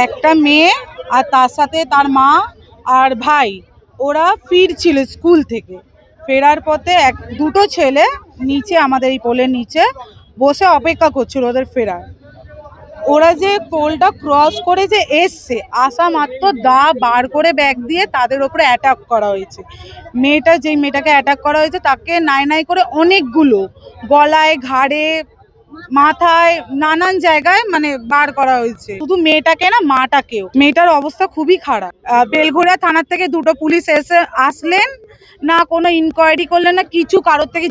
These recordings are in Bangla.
একটা মেয়ে আর তার সাথে তার মা আর ভাই ওরা ফিরছিল স্কুল থেকে। ফেরার পথে দুটো ছেলে নিচে আমাদের এই পোলের নিচে বসে অপেক্ষা করছিল ওদের ফেরার। ওরা যে পোলটা ক্রস করে যে এসছে, আসা মাত্র দা বার করে ব্যাগ দিয়ে তাদের ওপরে অ্যাটাক করা হয়েছে। যেই মেয়েটাকে অ্যাটাক করা হয়েছে তাকে নাই নাই করে অনেকগুলো গলায়, ঘাড়ে, মাথায়, নানান জায়গায় মানে বার করা হয়েছে। শুধু মেয়েটাকে না, মাটাকেও। মেয়েটার অবস্থা খুবই খারাপ। বেলঘড়িয়া থানার থেকে দুটো পুলিশ আসলেন না, কোনো ইনকোয়ারি করলেন না, কিছু কারোর থেকে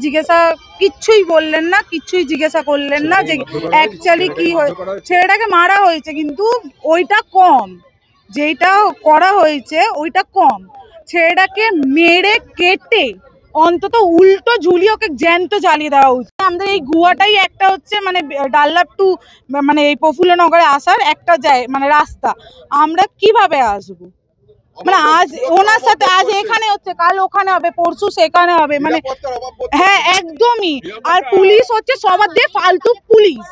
কিচ্ছুই বললেন না, কিচ্ছুই জিজ্ঞাসা করলেন না যে অ্যাকচুয়ালি কি হয়েছে। ছেলেটাকে মারা হয়েছে কিন্তু ওইটা কম, যেটা করা হয়েছে ওইটা কম। ছেলেটাকে মেরে কেটে অন্তত উল্টো ঝুলিয়ে ওকে জ্যান্ত জ্বালিয়ে দেওয়া উচিত। আমাদের এই গুয়াটাই একটা হচ্ছে মানে ডাল্লাভ টু মানে এই প্রফুল্লনগরে আসার একটা মানে রাস্তা। আমরা কিভাবে আসবো? মানে আজ ওনার সাথে, আজ এখানে হচ্ছে, কাল ওখানে হবে, পরশু সেখানে হবে, মানে হ্যাঁ একদমই। আর পুলিশ হচ্ছে সবার দিয়ে ফালতু পুলিশ,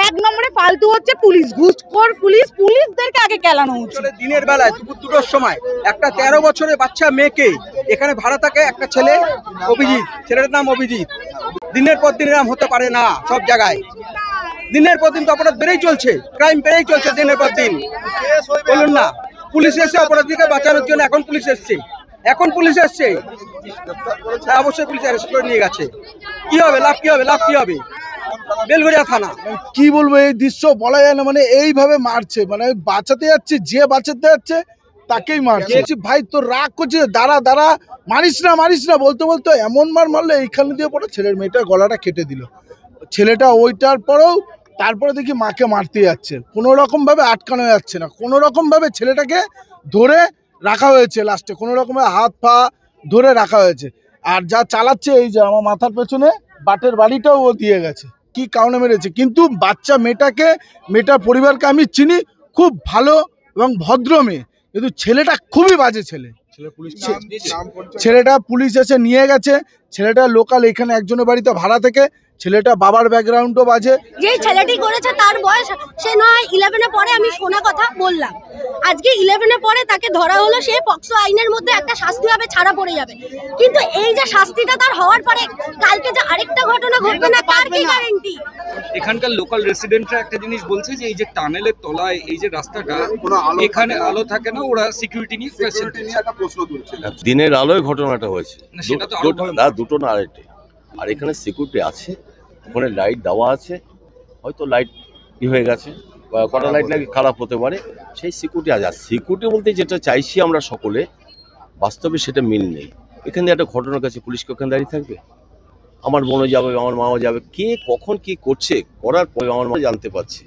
এক নম্বরে ফালতু হচ্ছে পুলিশ, ঘুষখোর পুলিশ। পুলিশদেরকে আগে কেলানো উচিত। দিনের বেলায় দুপুর 2টোর সময় একটা 13 বছরের বাচ্চা মেয়েকে এখানে ভাড়া থাকে একটা ছেলে, অভিজিৎ, ছেলেটার নাম অভিজিৎ। দিনের পর দিন এরকম হতে পারে না সব জায়গায়। দিনের পর দিন তো অপরাধ বেড়েই চলছে, ক্রাইম বেড়েই চলছে দিনের পর দিন। বলুন না, পুলিশ এসে অপরাধীকে বাঁচানোর জন্য এখন পুলিশ এসছে, অবশ্যই পুলিশ অ্যারেস্ট করে নিয়ে গেছে। কি হবে, লাভ কি হবে, বেলঘড়িয়া থানা। কি বলবো, এই দৃশ্য বলা যায় না। মানে এইভাবে মারছে, মানে বাঁচাতে যাচ্ছে, যে বাঁচাতে যাচ্ছে তাকেই মারছে। ভাই তোর রাগ করছে, দাঁড়া মারিস না বলতে বলতে এমন মারলো এইখানে দিয়ে পড়ে ছেলের মেয়েটার গলাটা কেটে দিল। ছেলেটা ওইটার পরেও তারপরে দেখি মাকে মারতে যাচ্ছে, কোনো রকম ভাবে আটকানো যাচ্ছে না, কোনো রকম ভাবে ছেলেটাকে ধরে রাখা হয়েছে, লাস্টে কোনো রকম হাত পা ধরে রাখা হয়েছে। আর যা চালাচ্ছে, এই যে আমার মাথার পেছনে বাটের বাড়িটাও ও দিয়ে গেছে। কি কারণে মেরেছে, কিন্তু বাচ্চা মেয়েটার পরিবারকে আমি চিনি, খুব ভালো এবং ভদ্র মেয়ে, কিন্তু ছেলেটা খুবই বাজে ছেলে। ছেলেটা পুলিশ এসে নিয়ে গেছে। ছেলেটা লোকাল এখানে একজনের বাড়িতে ভাড়া থেকে। ছেলেটা বাবার ব্যাকগ্রাউন্ডও বাজে। যে ছেলেটি করেছে তার বয়স সে নয় 11-এ পড়ে, আমি শোনা কথা বললাম। আজকে 11-এ পড়ে তাকে ধরা হলো, সে পক্সো আইনের মধ্যে একটা শাস্তি হবে, ছাড়া পড়ে যাবে। কিন্তু এই যে শাস্তিটা তার হওয়ার পরে কালকে যে আরেকটা ঘটনা ঘটবে না তার কি গ্যারান্টি? এখানকার লোকাল রেসিডেন্টরা একটা জিনিস বলছে যে এই যে টানেলের তলায় এই যে রাস্তাটা, এখানে আলো থাকে না, ওরা সিকিউরিটি নিয়ে একটা প্রশ্ন তুলছে। দিনের আলোয় ঘটনাটা হয়েছে, সেটা তো দুটো না আরেকটা। আর এখানে সিকিউরিটি আছে, ওখানে লাইট দেওয়া আছে, হয়তো লাইট হয়ে গেছে, কটা লাইট নাকি খারাপ হতে পারে, সেই সিকিউরিটি আছে। আর সিকিউরিটি বলতে যেটা চাইছি আমরা সকলে, বাস্তবে সেটা মিল নেই। এখানে একটা ঘটনার কাছে পুলিশকে ওখানে দাঁড়িয়ে থাকবে, আমার বোনও যাবে, আমার মাও যাবে, কে কখন কি করছে, করার পরে আমার মা জানতে পারছে।